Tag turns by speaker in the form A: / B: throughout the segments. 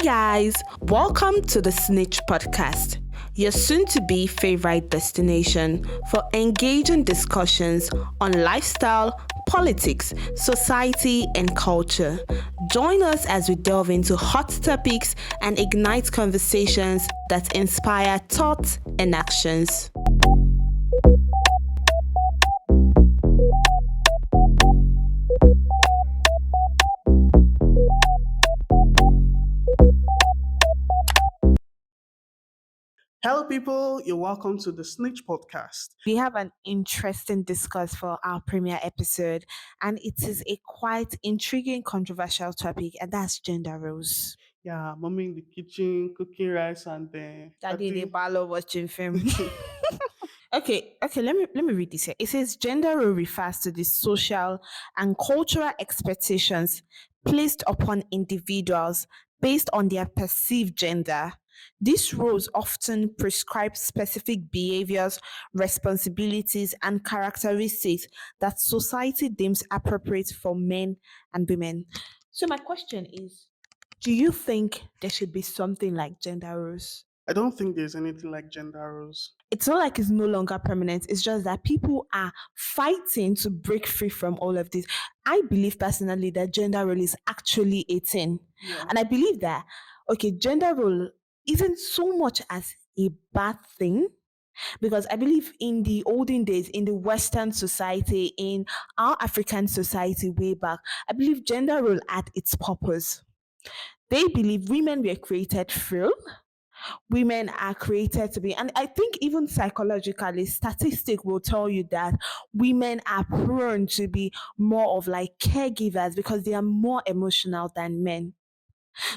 A: guys, welcome to the Snitch Podcast, your soon-to-be favorite destination for engaging discussions on lifestyle, politics, society, and culture. Join us as we delve into hot topics and ignite conversations that inspire thoughts and actions.
B: Hello, people. You're welcome to the Snitch Podcast.
A: We have an interesting discuss for our premiere episode, and it is a quite intriguing, controversial topic, and that's gender roles.
B: Yeah, mommy in the kitchen, cooking rice, and
A: Daddy in the parlor watching film. Okay, let me read this here. It says gender role refers to the social and cultural expectations placed upon individuals based on their perceived gender. These roles often prescribe specific behaviors, responsibilities, and characteristics that society deems appropriate for men and women. So my question is, do you think there should be something like gender roles?
B: I don't think there's anything like gender roles.
A: It's not like it's no longer permanent. It's just that people are fighting to break free from all of this. I believe personally that gender role is actually a thing.
B: Yeah.
A: And I believe that, okay, gender role isn't so much as a bad thing. Because I believe in the olden days, in the Western society, in our African society way back, I believe gender role had its purpose. They believe women were created frail, women are created to be, and I think even psychologically statistic will tell you that women are prone to be more of like caregivers because they are more emotional than men.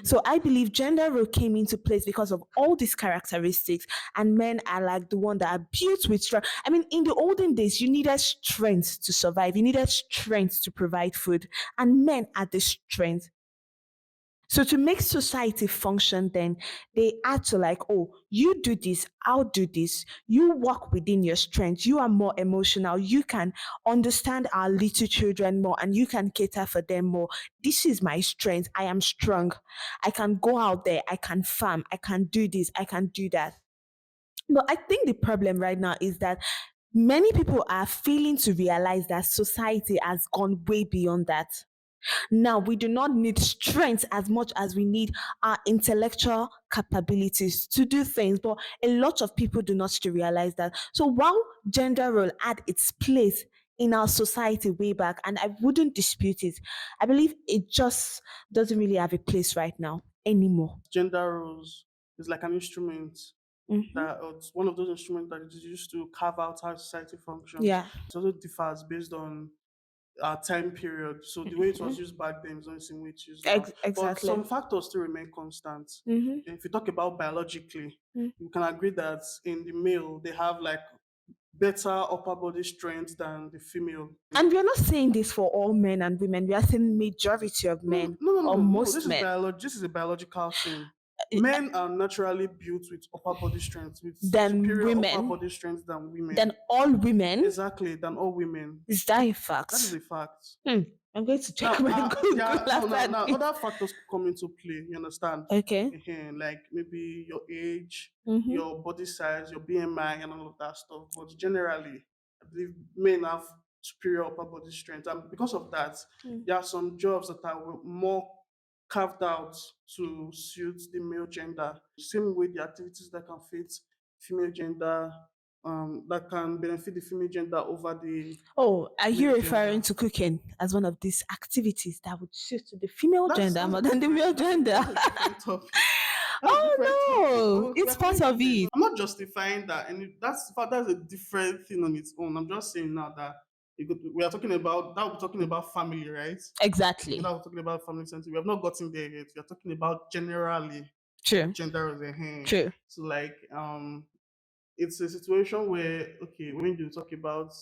A: So I believe gender role came into place because of all these characteristics, and men are like the one that are built with strength. I mean, in the olden days, you needed strength to survive, you needed strength to provide food, and men had the strength. So to make society function, then they had to like, oh, you do this, I'll do this. You walk within your strength. You are more emotional. You can understand our little children more and you can cater for them more. This is my strength. I am strong. I can go out there. I can farm. I can do this. I can do that. But I think the problem right now is that many people are failing to realize that society has gone way beyond that. Now, we do not need strength as much as we need our intellectual capabilities to do things, but a lot of people do not still realize that. So, while gender role had its place in our society way back, and I wouldn't dispute it, I believe it just doesn't really have a place right now anymore.
B: Gender roles is like an instrument
A: Mhm.
B: that it's one of those instruments that is used to carve out how society functions.
A: Yeah.
B: It also differs based on our time period. So the way it was used back then is not the same way it's used now. But
A: Exactly.
B: some factors still remain constant.
A: Mhm.
B: If you talk about biologically,
A: Mm.
B: you can agree that in the male they have like better upper body strength than the female.
A: And we are not saying this for all men and women. We are saying majority of men or
B: No.
A: most
B: This is
A: men.
B: This is a biological thing.
A: Uh,
B: Men are naturally built with upper body strength, with
A: Than
B: superior upper
A: women.
B: body strength than women.
A: Than all women.
B: Exactly, than all women.
A: Is that a fact?
B: That is a fact.
A: I'm going to check my
B: Now,
A: Google
B: now,
A: after this.
B: other factors could come into play. You understand?
A: Okay.
B: Like maybe your age,
A: Mhm.
B: your body size, your BMI, and all of that stuff. But generally, I believe men have superior upper body strength, and because of that, there are some jobs that are more carved out to suit the male gender. Same way the activities that can fit female gender, that can benefit the female gender over the
A: Oh, are you
B: male
A: referring
B: gender.
A: to cooking as one of these activities that would suit the female gender
B: That's
A: more
B: a
A: than the male
B: different-
A: gender?
B: that's a different topic. That's a
A: Oh
B: different topic.
A: no, it's part of it.
B: I'm not justifying that, and that's a different thing on its own. I'm just saying now that we are talking about that. We're talking about family, right?
A: Exactly.
B: Now we're talking about family center. We have not gotten there yet. We are talking about generally
A: True.
B: gender as a hand.
A: True.
B: So like it's a situation where okay, when you talk about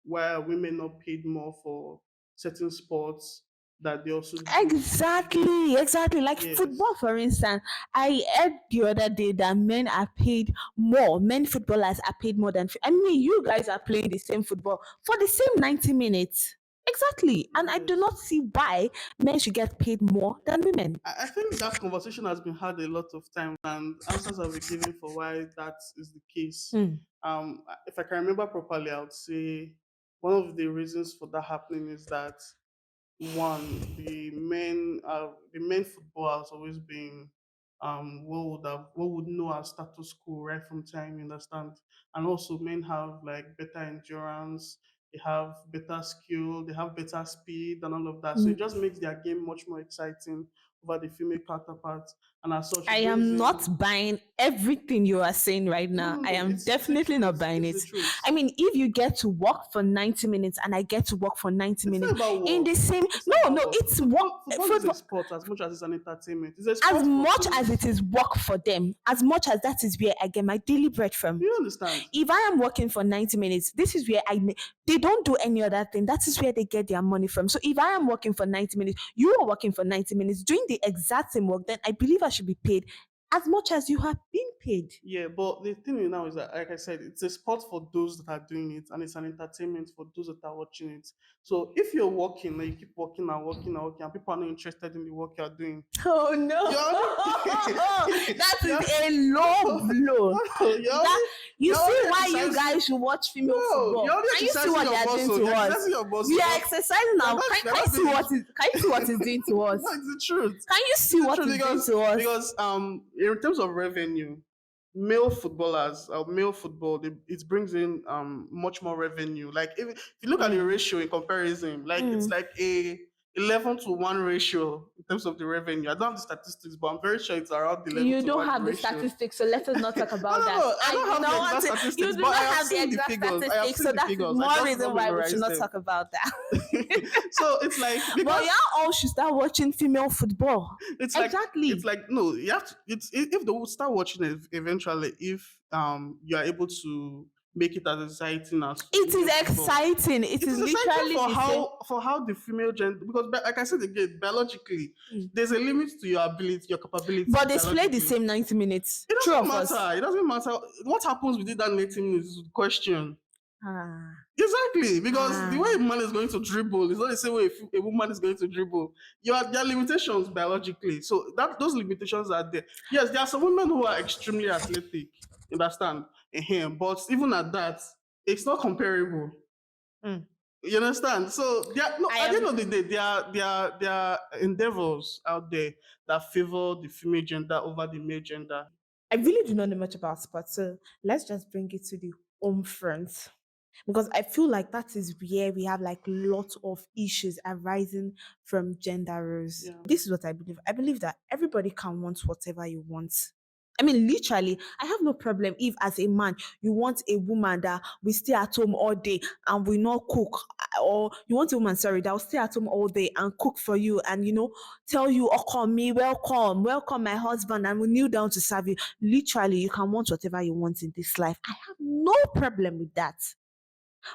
B: why are women not paid more for certain sports that they also do.
A: Exactly. Like
B: Yes.
A: football, for instance. I heard the other day that men are paid more. Men footballers are paid more than. I mean, you guys are playing the same football for the same 90 minutes. Exactly. And I do
B: Yes.
A: not see why men should get paid more than women.
B: I think that conversation has been had a lot of times, and answers have been given for why that is the case.
A: Hmm.
B: If I can remember properly, I would say one of the reasons for that happening is that one, the men football has always been what would know as status quo right from time, you understand? And also men have like better endurance, they have better skill, they have better speed and all of that. So it just makes their game much more exciting over the female counterparts. And as such
A: I
B: it brings
A: am
B: in
A: not buying everything you are saying right
B: no
A: now.
B: no
A: I
B: no,
A: am
B: it's the
A: definitely not
B: truth.
A: buying
B: It's
A: it.
B: the truth.
A: I mean, if you get to work for 90 minutes and I get to work for 90
B: It's not
A: minutes
B: about
A: in
B: work.
A: the same,
B: It's not
A: no,
B: about
A: no,
B: work.
A: it's work.
B: Football is a
A: Football,
B: sport as much as it's an entertainment. It's a
A: as
B: sport for
A: much as it
B: those.
A: is work for them, as much as that is where I get my daily bread from.
B: Do you understand?
A: If I am working for 90 minutes, this is where they don't do any other thing. That is where they get their money from. So if I am working for 90 minutes, you are working for 90 minutes, doing the exact same work, then I believe I should be paid as much as you have been paid.
B: Yeah, but the thing now is that, like I said, it's a sport for those that are doing it, and it's an entertainment for those that are watching it. So if you're working and you keep working and working and working, and people are not interested in the work you're doing,
A: Oh no.
B: you're
A: That
B: you're,
A: is a low blow.
B: no,
A: That you
B: you're
A: see
B: only
A: why you
B: exercising.
A: guys should watch female
B: No,
A: football.
B: you're only
A: Can you see
B: exercising
A: what
B: your
A: they are doing
B: muscle.
A: to
B: You're
A: us?
B: exercising your muscle.
A: We are exercising now. Can you see what is it's doing to us?
B: No, it's the truth.
A: Can you see what
B: True,
A: it's doing to us?
B: because in terms of revenue, male footballers male football it brings in much more revenue. Like if you look at the ratio in comparison, like it's like a 11-to-1 ratio in terms of the revenue. I don't have the statistics, but I'm very sure it's around the 11
A: You
B: to
A: don't
B: 1
A: have the
B: ratio.
A: statistics, so let us not talk
B: No,
A: about that.
B: no, I
A: I
B: don't
A: do
B: have
A: not
B: the
A: want
B: exact
A: to. You
B: statistics,
A: do
B: but
A: not
B: I have
A: have the
B: seen the
A: exact
B: figures. I have
A: statistics,
B: seen
A: so
B: the
A: that is
B: figures. I
A: more
B: just
A: reason
B: not
A: why we should
B: memorized
A: not
B: them.
A: talk about that.
B: So it's like
A: But
B: because
A: y'all all should start watching female football.
B: it's like
A: Exactly.
B: no, you have to. It's if they will start watching it eventually, if you are able to make it as exciting as
A: It is
B: female football.
A: exciting. It
B: It
A: is
B: is exciting
A: literally the same.
B: for how the female gender, because like I said again, biologically there's a limit to your ability, your capability
A: But they play the
B: biologically.
A: same 90 minutes.
B: It
A: True
B: doesn't
A: of us.
B: matter. It doesn't matter what happens within that 90 minutes is the question.
A: Ah.
B: Exactly, because the way
A: Ah.
B: a man is going to dribble is not the same way a woman is going to dribble. There are limitations biologically, so that those limitations are there. Yes, there are some women who are extremely athletic, you understand, but even at that, it's not comparable.
A: Mm.
B: You understand? So there are, no,
A: I
B: at the end
A: am.
B: of the day, there are endeavors out there that favor the female gender over the male gender.
A: I really do not know much about sports, so let's just bring it to the home front. Because I feel like that is where we have like lots of issues arising from gender roles.
B: Yeah.
A: This is what I believe. I believe that everybody can want whatever you want. I mean, literally, I have no problem if, as a man, you want a woman that will stay at home all day and will not cook, or you want a woman, sorry, that will stay at home all day and cook for you and, tell you, oh, come me, welcome, welcome, my husband, and will kneel down to serve you. Literally, you can want whatever you want in this life. I have no problem with that.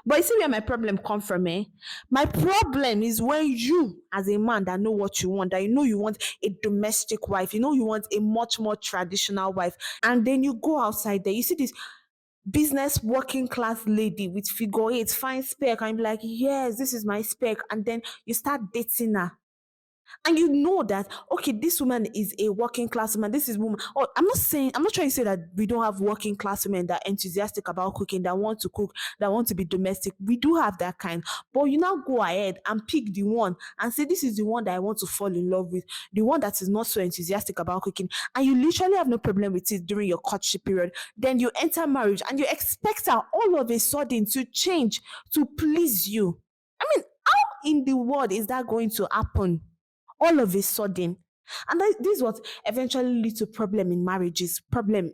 A: But you see where my problem come from, eh? My problem is when you, as a man that know what you want, that you want a domestic wife, you want a much more traditional wife, and then you go outside there, you see this business working class lady with figure eight, fine spec, and you be like, yes, this is my spec, and then you start dating her. And you know that, okay, this woman is a working class woman. This is woman. Oh, I'm not trying to say that we don't have working class women that are enthusiastic about cooking, that want to cook, that want to be domestic. We do have that kind. But you now go ahead and pick the one and say, this is the one that I want to fall in love with, the one that is not so enthusiastic about cooking. And you literally have no problem with it during your courtship period. Then you enter marriage and you expect her all of a sudden to change to please you. I mean, how in the world is that going to happen? All of a sudden. And this is what eventually leads to problem in marriages, problem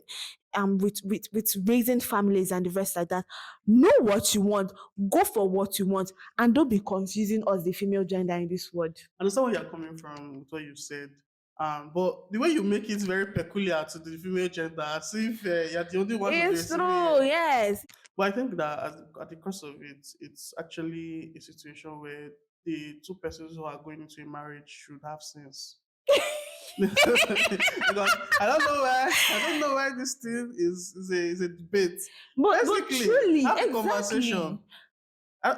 A: with raising families and the rest like that. Know what you want, go for what you want, and don't be confusing us, the female gender, in this world.
B: I understand where you're coming from with what you said. But the way you make it very peculiar to the female gender, as if you're the only one to be
A: It's
B: receiving
A: true,
B: it.
A: yes.
B: But I think that at the course of it, it's actually a situation where the two persons who are going into a marriage should have sense. Because I don't know why this thing is a debate.
A: But
B: Basically,
A: truly,
B: have a
A: exactly.
B: conversation. Uh,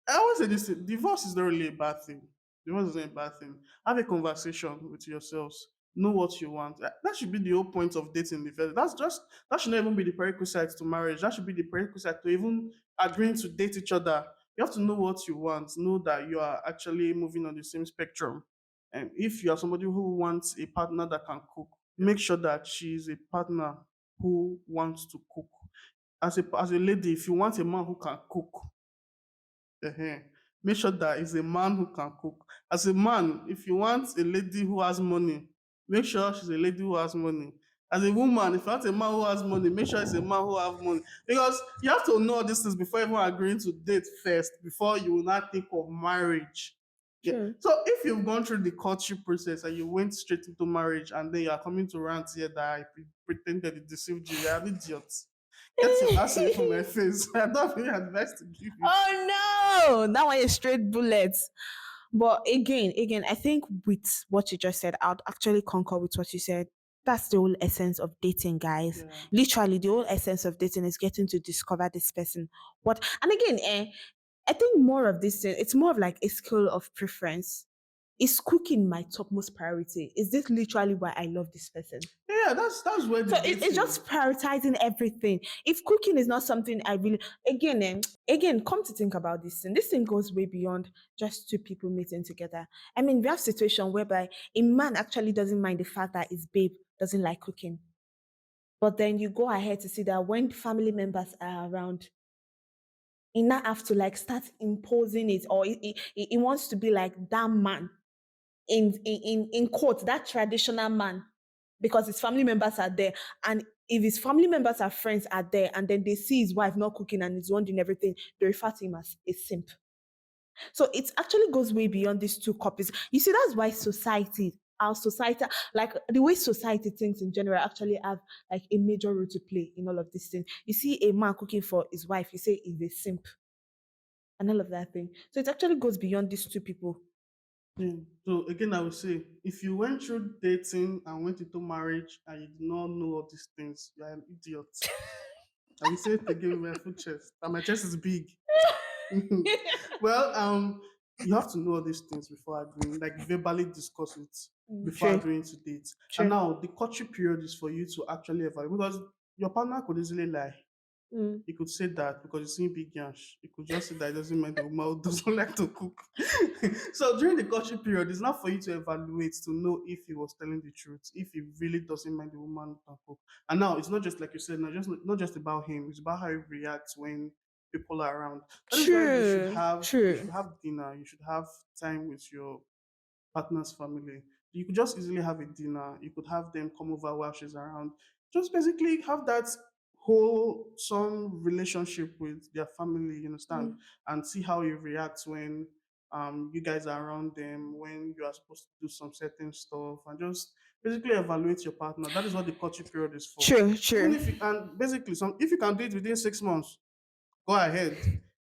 B: I always say this thing, divorce is not really a bad thing. Divorce is not a bad thing. Have a conversation with yourselves. Know what you want. That should be the whole point of dating in the first. That should not even be the prerequisite to marriage. That should be the prerequisite to even agreeing to date each other. You have to know what you want. Know that you are actually moving on the same spectrum. And if you are somebody who wants a partner that can cook, make sure that she is a partner who wants to cook. As a lady, if you want a man who can cook, make sure that it's a man who can cook. As a man, if you want a lady who has money, make sure she's a lady who has money. As a woman, if you want a man who has money, make sure it's a man who has money. Because you have to know these things before even agreeing to date first, before you will not think of marriage. Yeah.
A: True.
B: So if you've gone through the courtship process and you went straight into marriage and then you are coming to rant here that I pretended it deceived you, you're an idiot. Get your ass away from my face. I don't have any advice to give you.
A: Oh no, that one is straight bullets. But again, I think with what you just said, I'd actually concur with what you said. That's the whole essence of dating, guys.
B: Yeah.
A: Literally, the whole essence of dating is getting to discover this person. What and again, I think more of this, it's more of like a skill of preference. Is cooking my topmost priority? Is this literally why I love this person?
B: Yeah, that's where the
A: So it's
B: dating.
A: just prioritizing everything. If cooking is not something I really, again, come to think about this thing. This thing goes way beyond just two people meeting together. I mean, we have situation whereby a man actually doesn't mind the fact that his babe doesn't like cooking, but then you go ahead to see that when family members are around, he now have to like start imposing it, or he wants to be like that man in quote, that traditional man, because his family members are there. And if his family members are friends are there and then they see his wife not cooking and he's wondering everything, they refer to him as a simp. So it actually goes way beyond these two copies. You see, that's why our society, like the way society thinks in general, actually have like a major role to play in all of these things. You see a man cooking for his wife, you say he's a simp and all of that thing. So it actually goes beyond these two people.
B: Yeah. So again, I would say if you went through dating and went into marriage and you did not know all these things, you are an idiot. I will say it again with my full chest. And my chest is big. Well, you have to know all these things before agreeing, like verbally discuss it before
A: True,
B: agreeing to date. And
A: true.
B: now the courtship period is for you to actually evaluate because your partner could easily lie.
A: Mm.
B: He could say that because he's seeing big yash. He could just say that he doesn't mind the woman who doesn't like to cook. So during the courtship period, it's not for you to evaluate to know if he was telling the truth, if he really doesn't mind the woman who can cook. And now it's not just like you said, not just about him, it's about how he reacts when people are around. That is why
A: True,
B: you
A: true.
B: should have dinner, you should have time with your partner's family. You could just easily have a dinner. You could have them come over while she's around. Just basically have that wholesome relationship with their family, you understand,
A: Mm.
B: and see how you react when you guys are around them, when you are supposed to do some certain stuff, and just basically evaluate your partner. That is what the courtship period is for.
A: True,
B: Even
A: true.
B: if you and basically some if you can do it within 6 months, go ahead.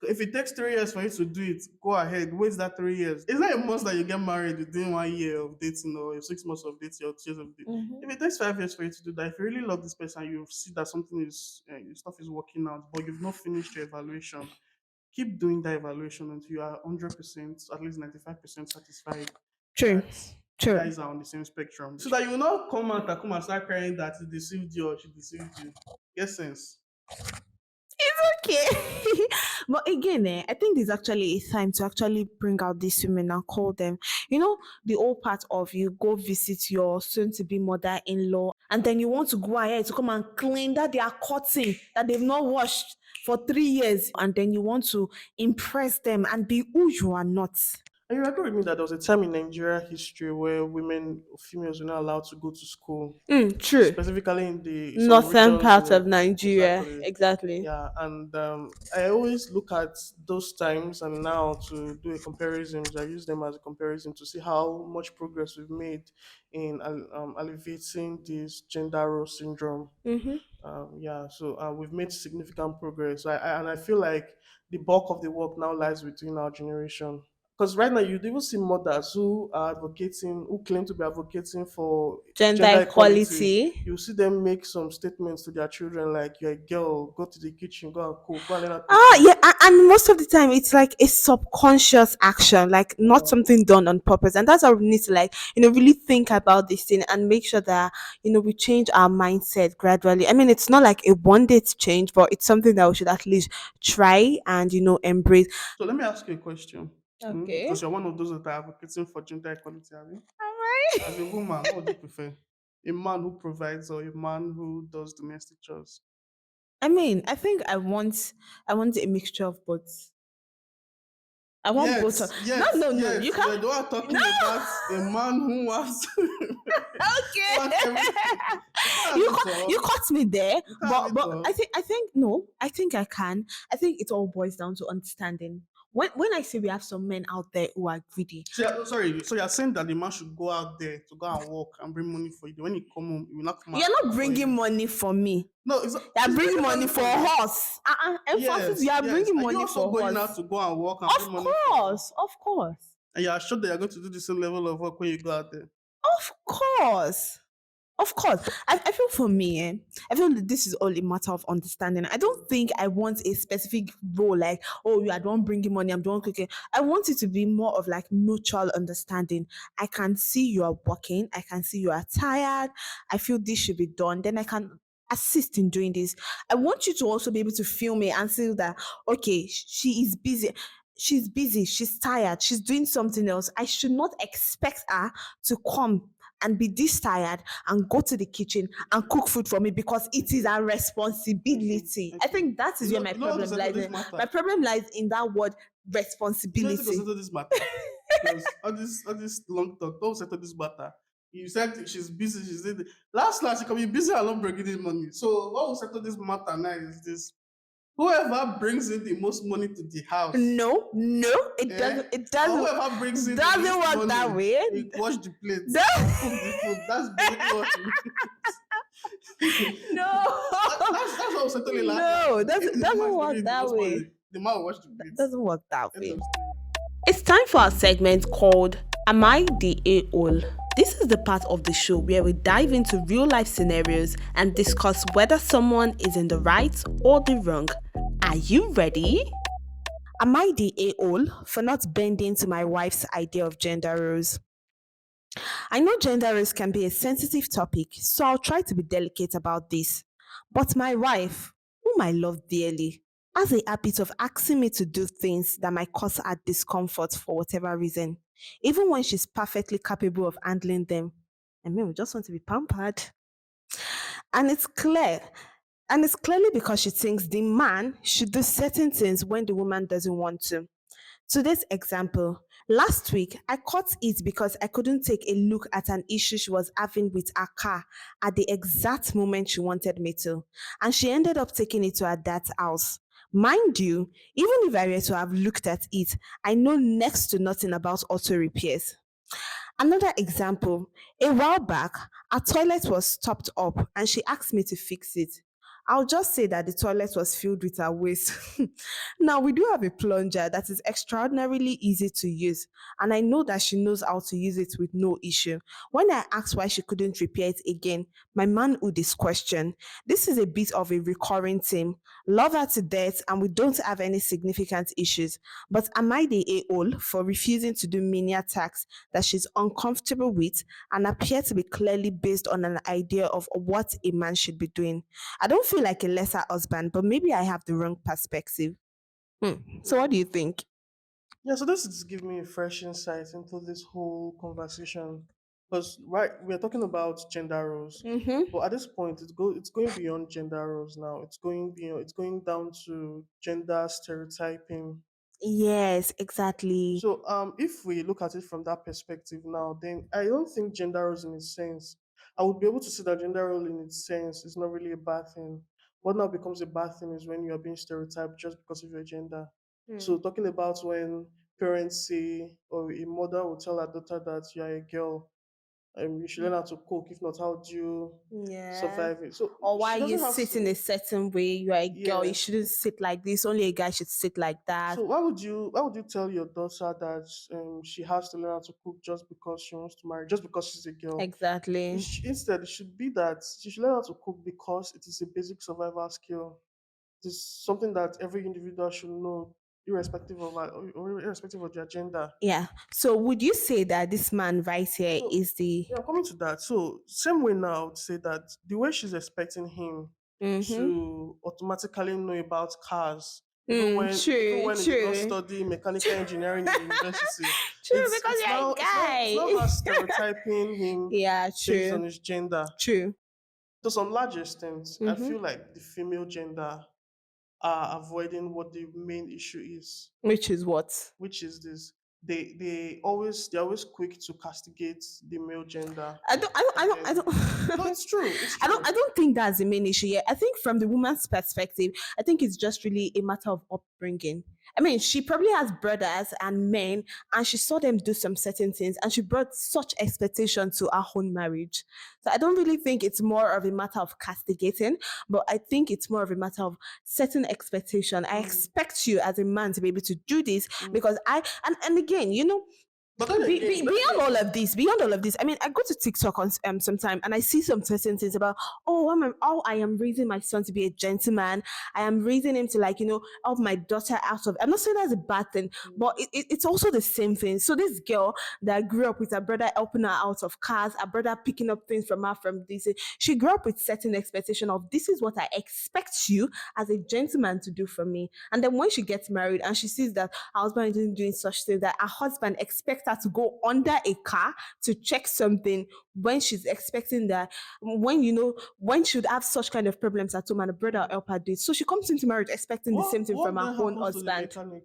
B: If it takes 3 years for you to do it, go ahead. Wait that 3 years. It's not a must that you get married within 1 year of dating or 6 months of dating or 2 years of dating.
A: Mhm.
B: If it takes 5 years for you to do that, if you really love this person, you see that something is stuff is working out, but you've not finished your evaluation. Keep doing that evaluation until you are 100%, at least 95% satisfied
A: True,
B: that you
A: true.
B: guys are on the same spectrum. So that you will not come out and come and start crying that he deceived you or she deceived you. Get sense.
A: Okay. But again, I think there's actually a time to actually bring out these women and call them. You know, the old part of you go visit your soon to be mother in law, and then you want to go ahead to come and claim that they are cutting, that they've not washed for 3 years, and then you want to impress them and be who you are not.
B: And you agree with me that there was a time in Nigeria history where females were not allowed to go to school,
A: True.
B: specifically in the some
A: Northern
B: regions,
A: part of Nigeria.
B: exactly.
A: Exactly.
B: Yeah, and I always look at those times and now to do a comparison. I use them as a comparison to see how much progress we've made in alleviating this gender role syndrome.
A: Mm-hmm.
B: Yeah, so we've made significant progress. And I feel like the bulk of the work now lies within our generation Because right now, you'd even see mothers who are advocating, who claim to be advocating for
A: Gender
B: gender equality.
A: equality.
B: You see them make some statements to their children like, "You're a girl, go to the kitchen, go and cook, go and learn how to
A: Ah,
B: cook."
A: yeah, and most of the time it's like a subconscious action, like not
B: Yeah.
A: something done on purpose. And that's how we need to, like, really think about this thing and make sure that, we change our mindset gradually. I mean, it's not like a one day change, but it's something that we should at least try and, embrace.
B: So let me ask you a question. Because
A: Okay.
B: you're one of those that are advocating for gender equality, I mean.
A: Alright.
B: As a woman, what would you prefer? A man who provides or a man who does domestic chores?
A: I mean, I think I want a mixture of both. I want
B: Yet,
A: both of no,
B: yet,
A: no, no.
B: yet,
A: You
B: you're
A: can't
B: the one
A: no.
B: talking about a man who wants, who wants everything.
A: Okay.
B: You can't have
A: you
B: it
A: caught, you
B: all.
A: caught me there,
B: You can't have
A: but
B: it
A: I think no, I think I can. I think it all boils down to understanding. When I say we have some men out there who are greedy,
B: So, sorry, so you're saying that the man should go out there to go and work and bring money for you. When you come home, he will not come and
A: you're
B: cook
A: not
B: for you.
A: bringing money for me.
B: No,
A: You're
B: he's
A: bringing
B: bringing
A: money
B: money
A: for
B: for you.
A: horse. Emphasis, you
B: Yes,
A: are
B: yes.
A: bringing
B: Are you
A: money
B: also
A: for
B: going out
A: horse.
B: to go and work and bring
A: Of
B: money for him?
A: course, of course,
B: And you are sure that you're going to do the same level of work when you go out there?
A: of course. Of course, I feel for me, I feel that this is all a matter of understanding. I don't think I want a specific role like, oh, you are the one bringing money, I'm the one cooking. I want it to be more of like mutual understanding. I can see you are working, I can see you are tired, I feel this should be done, then I can assist in doing this. I want you to also be able to feel me and say that, okay, she is busy. She's busy, she's tired, she's doing something else. I should not expect her to come and be this tired and go to the kitchen and cook food for me because it is
B: Okay,
A: a
B: okay,
A: responsibility. I
B: okay.
A: think that is where my
B: You know how to
A: problem
B: settle
A: lies
B: this
A: in. My
B: matter?
A: problem lies in that word
B: You know how to
A: responsibility.
B: settle this matter? Because all this long talk, don't settle this matter. You said she's busy, she's in last, she can be busy and not bringing in money. So what will settle this matter now is this: whoever brings in the most money to the house,
A: No, no, it
B: eh?
A: doesn't. It
B: Or
A: doesn't.
B: whoever brings
A: It
B: in the
A: doesn't
B: least
A: work that
B: money,
A: way.
B: will wash the plates and
A: That-
B: cook the food. That's basically what it means.
A: no,
B: That's what was settling last.
A: no,
B: If the woman
A: doesn't
B: is
A: work
B: bringing the
A: that
B: most
A: way.
B: money, the man will wash the
A: That
B: plates.
A: doesn't work that
B: End
A: way.
B: of story.
A: It's time for our segment called Am I the A-hole? This is the part of the show where we dive into real life scenarios and discuss whether someone is in the right or the wrong. Are you ready? Am I the A-hole for not bending to my wife's idea of gender roles? I know gender roles can be a sensitive topic, so I'll try to be delicate about this. But my wife, whom I love dearly, has a habit of asking me to do things that might cause her discomfort for whatever reason, even when she's perfectly capable of handling them. I mean, we just want to be pampered. And it's clear. And it's clearly because she thinks the man should do certain things when the woman doesn't want to. Today's example. Last week, I caught it because I couldn't take a look at an issue she was having with her car at the exact moment she wanted me to. And she ended up taking it to her dad's house. Mind you, even if I were to have looked at it, I know next to nothing about auto repairs. Another example, a while back, our toilet was stopped up and she asked me to fix it. I'll just say that the toilet was filled with her waste. Now, we do have a plunger that is extraordinarily easy to use, and I know that she knows how to use it with no issue. When I asked why she couldn't repair it again, my manhood is questioned. This is a bit of a recurring theme. Love her to death, and we don't have any significant issues. But am I the a-hole for refusing to do menial tasks that she's uncomfortable with and appear to be clearly based on an idea of what a man should be doing? I don't feel like a lesser husband, but maybe I have the wrong perspective. So, what do you think?
B: Yeah, so this is giving me a fresh insight into this whole conversation. Because right, we're talking about gender roles,
A: Mm-hmm.
B: but at this point, it's going beyond gender roles now. It's going down to gender stereotyping.
A: Yes, exactly.
B: So if we look at it from that perspective now, then I don't think gender roles in its sense, I would be able to see that gender role in its sense is not really a bad thing. What now becomes a bad thing is when you are being stereotyped just because of your gender. So
A: Hmm.
B: talking about when parents say, or a mother will tell her daughter that you are a girl, You should learn how to cook. If not, how do you
A: Yeah.
B: survive it? So
A: Or why
B: she
A: you
B: doesn't have
A: sit in a
B: to.
A: certain way. You're a girl, you
B: Yes.
A: shouldn't sit like this. Only a guy should sit like that.
B: So why would you tell your daughter that she has to learn how to cook just because she wants to marry, just because she's a girl?
A: Exactly.
B: Instead, it should be that she should learn how to cook because it is a basic survival skill. It is something that every individual should know, irrespective of their gender.
A: Yeah. So would you say that this man right here
B: So
A: is the
B: yeah, I'm coming to that. So same way now, I would say that the way she's expecting him
A: mm-hmm.
B: to automatically know about cars, even
A: True,
B: when he did not
A: true.
B: study mechanical engineering in university,
A: True, because
B: it's
A: you're a
B: now it's now her
A: guy.
B: stereotyping him
A: Yeah,
B: based
A: true.
B: on his gender.
A: True.
B: To some large extent, I
A: Mm-hmm.
B: feel like the female gender are avoiding what the main issue is,
A: Which is what?
B: which is this. They're always quick to castigate the male gender, and
A: I
B: then no,
A: don't
B: it's true. It's
A: I
B: true.
A: don't think that's the main issue yet. I think from the woman's perspective, I think it's just really a matter of upbringing. I mean, she probably has brothers and men, and she saw them do some certain things, and she brought such expectation to our own marriage. So I don't really think it's more of a matter of castigating, but I think it's more of a matter of setting expectation. I
B: Mm,
A: expect you as a man to be able to do this
B: mm.
A: because and again, you know, beyond all of this, I mean, I go to TikTok on sometime and I see some certain things about I am raising my son to be a gentleman. I am raising him to like help my daughter out of. I'm not saying that's a bad thing, but it's also the same thing. So this girl that grew up with her brother helping her out of cars, her brother picking up things from her from this, she grew up with certain expectation of this is what I expect you as a gentleman to do for me. And then when she gets married and she sees that her husband isn't doing such things, that her husband expects her to go under a car to check something when she's expecting that when she'd have such kind of problems at home and a brother will help her do it. So she comes into marriage expecting the same thing from
B: What
A: her
B: then
A: own
B: happens to the
A: husband.
B: mechanic?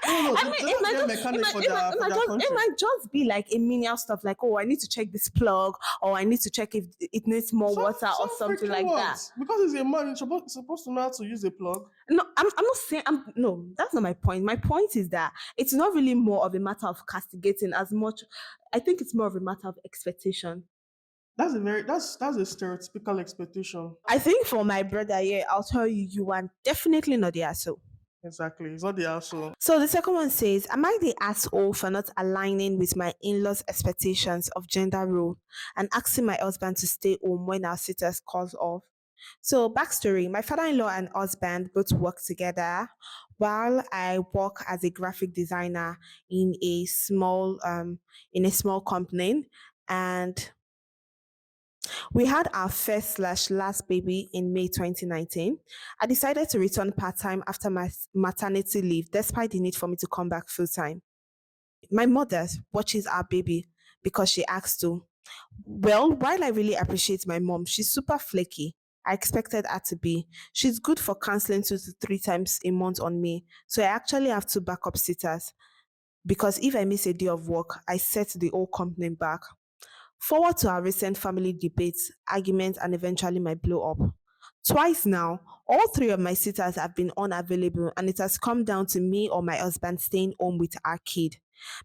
B: No,
A: I
B: they
A: mean,
B: don't get mechanic for their
A: it
B: country.
A: might just be like a menial stuff, like I need to check this plug, or I need to check if it needs more water or
B: Some
A: something
B: freaking
A: like that.
B: what? Because he's a man, he's supposed to know how to use a plug.
A: No, I'm not saying no, that's not my point. My point is that it's not really more of a matter of castigating as much. I think it's more of a matter of expectation.
B: That's a stereotypical expectation.
A: I think for my brother, yeah, I'll tell you, you are definitely not the asshole.
B: Exactly. It's not the asshole.
A: So the second one says, am I the asshole for not aligning with my in-laws' expectations of gender role and asking my husband to stay home when our sitters calls off? So backstory, my father-in-law and husband both work together while I work as a graphic designer in a small company. And we had our first slash last baby in May 2019. I decided to return part time after my maternity leave, despite the need for me to come back full time. My mother watches our baby because she asked to. Well, while I really appreciate my mom, she's super flaky. I expected her to be. She's good for counseling 2 to 3 times a month on me. So I actually have two backup sitters because if I miss a day of work, I set the whole company back. Forward to our recent family debates, arguments, and eventually my blow up. Twice now, all three of my sitters have been unavailable, and it has come down to me or my husband staying home with our kid.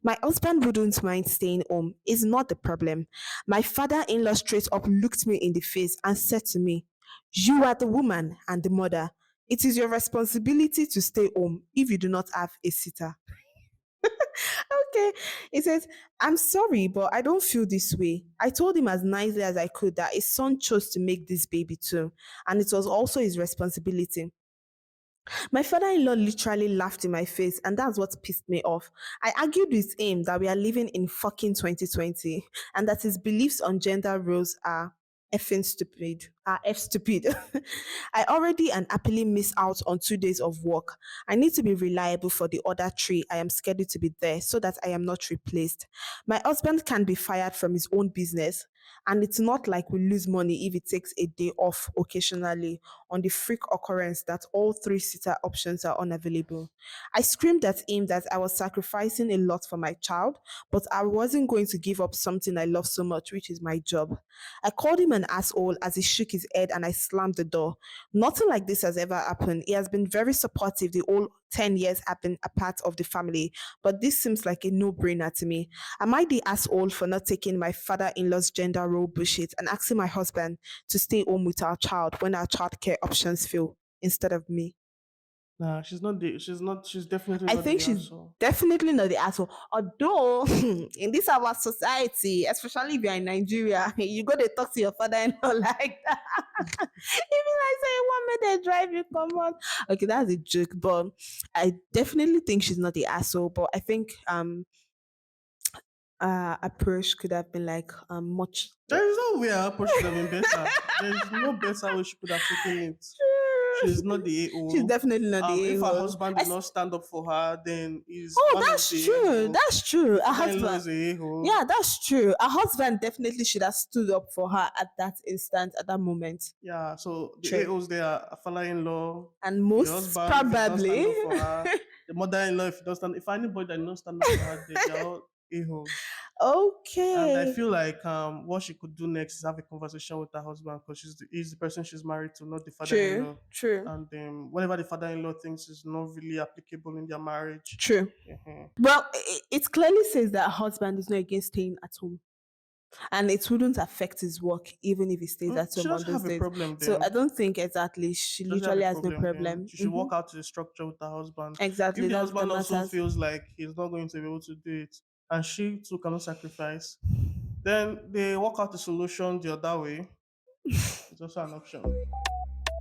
A: My husband wouldn't mind staying home, is not the problem. My father in law straight up looked me in the face and said to me, you are the woman and the mother. It is your responsibility to stay home if you do not have a sitter. Okay. He says, I'm sorry, but I don't feel this way. I told him as nicely as I could that his son chose to make this baby too, and it was also his responsibility. My father in law literally laughed in my face, and that's what pissed me off. I argued with him that we are living in fucking 2020 and that his beliefs on gender roles are effing stupid. Are F stupid. I already and happily miss out on 2 days of work. I need to be reliable for the other three. I am scheduled to be there so that I am not replaced. My husband can be fired from his own business. And it's not like we lose money if it takes a day off occasionally on the freak occurrence that all three sitter options are unavailable. I screamed at him that I was sacrificing a lot for my child, but I wasn't going to give up something I love so much, which is my job. I called him an asshole as he shook his head and I slammed the door. Nothing like this has ever happened. He has been very supportive the whole 10 years I've been a part of the family, but this seems like a no-brainer to me. Am I the asshole for not taking my father-in-law's gender role bullshit and asking my husband to stay home with our child when our childcare options fail instead of me?
B: Nah, she's not the. She's not. She's definitely
A: I
B: not
A: think
B: the
A: she's
B: asshole.
A: definitely not the asshole. Although in this our society, especially if you're in Nigeria, you go to talk to your father-in-law like that. Even like say one minute they drive you come on. Okay, that's a joke, but I definitely think she's not the asshole. But I think approach could have been like much
B: There is no way her approach could have been better. There is no better way she could have taken it. She's not the
A: She's
B: a-hole.
A: definitely not the
B: If her
A: a-hole.
B: husband did not stand up for her, then he's
A: Oh,
B: one of
A: that's
B: the
A: true.
B: a-hole.
A: That's true.
B: The
A: Her
B: father-in-law
A: husband.
B: is a a-hole.
A: Yeah, that's true. Her husband definitely should have stood up for her at that instant, at that moment.
B: Yeah, so the
A: True.
B: a-holes there are a father-in-law,
A: And
B: the
A: most
B: husband, if he did not
A: probably,
B: stand up for her, the mother-in-law, if he does stand, if anybody that did not stand up for her, they are all a-holes. And I
A: okay.
B: feel like what she could do next is have a conversation with her husband because he's the person she's married to, not the
A: True.
B: father-in-law.
A: True.
B: And whatever the father-in-law thinks is not really applicable in their marriage.
A: True.
B: Mhm.
A: Well, it clearly says that her husband is not against staying at home. And it wouldn't affect his work even if he stays at
B: She
A: home on
B: doesn't
A: those
B: have a
A: days.
B: problem
A: So I
B: then.
A: don't think exactly she
B: She doesn't have a
A: literally has no
B: problem then.
A: problem.
B: She should work out the structure with her husband. If
A: Exactly,
B: the
A: that's the
B: husband also
A: matters.
B: feels like he's not going to be able to do it, and she too cannot sacrifice, then they work out the solution the other way. It's also an option.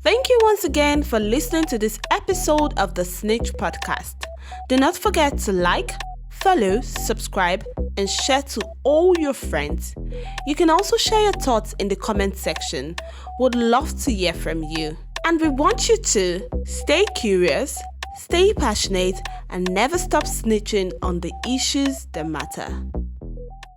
A: Thank you once again for listening to this episode of the Snitch Podcast. Do not forget to like, follow, subscribe, and share to all your friends. You can also share your thoughts in the comment section. Would love to hear from you. And we want you to stay curious, stay passionate, and never stop snitching on the issues that matter.